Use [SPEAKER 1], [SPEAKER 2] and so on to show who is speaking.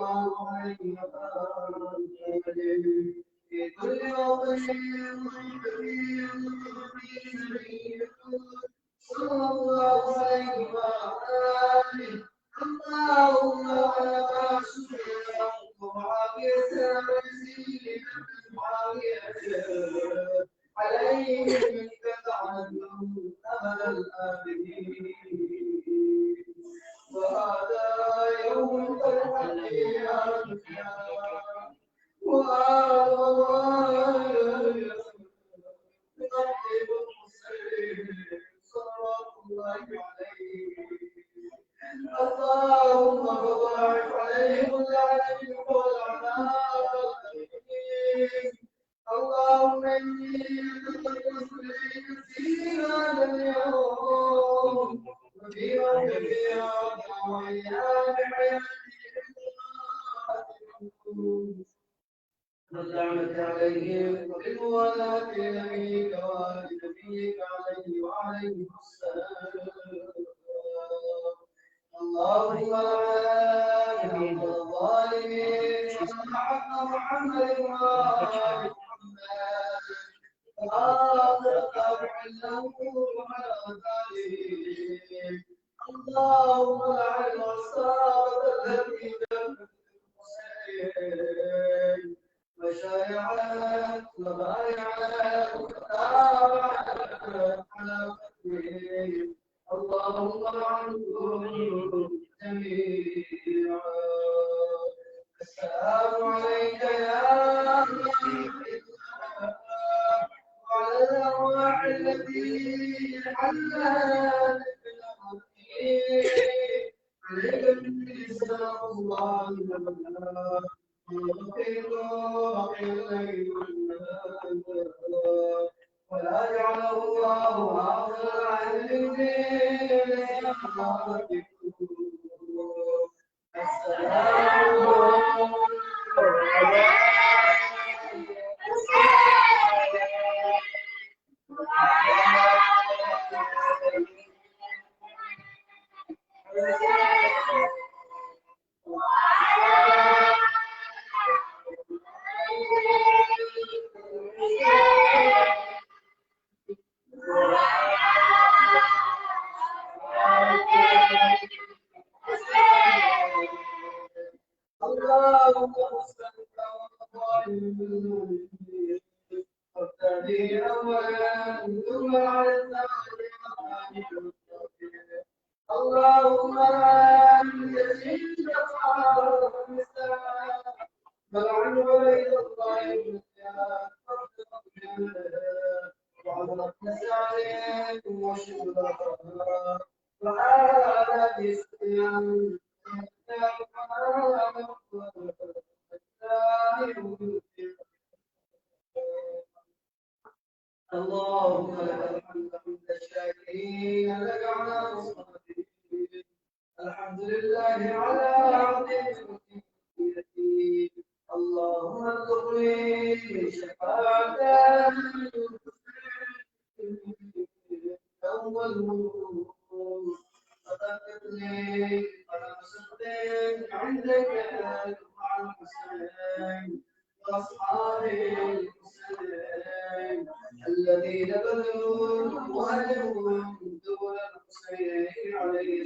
[SPEAKER 1] الله عليه وآله في كل موطن صلى الله عليه وآله اللهم لا شفيع معاوية ويزيد معاوية عليه منك لعنة أبد الآبدين وهذا يوم القيامة وهذا يقدم المسلم صلوات الله عليه اللهم بارك عليه اللعنة والعذاب اللهم إني أتقدس إليك في هذا اليوم وفي يوم القيامة وأيام حياتي واللعنة عليهم وبالموالاة لنبيك وآل نبيك عليه وعليهم السلام اللهم آمين الظالمين وحق محمد وآل محمد وآخر تابع له على ذلك اللهم لعن أصحاب الذين حسين وشايعات وبايعات وتابعات على قتلهم اللهم عنهم جميعا السلام عليك يا وعلى الأرواح التي حلت عليك بالإسلام الله ولا جعله الله آخر عن اللهم فالعن وليد الله وعلى نسائك وشبهها وعلى بسيان اللهم لك الحمد حمد الشاكرين لك على الصابرين الحمد لله على عظيم اللهم ارزقني شفاعة يوم الوقوف صدقتني على صدق عندك مع الحسين واصحابه الحسين الذين بذلوا وهجروا دون الحسين عليه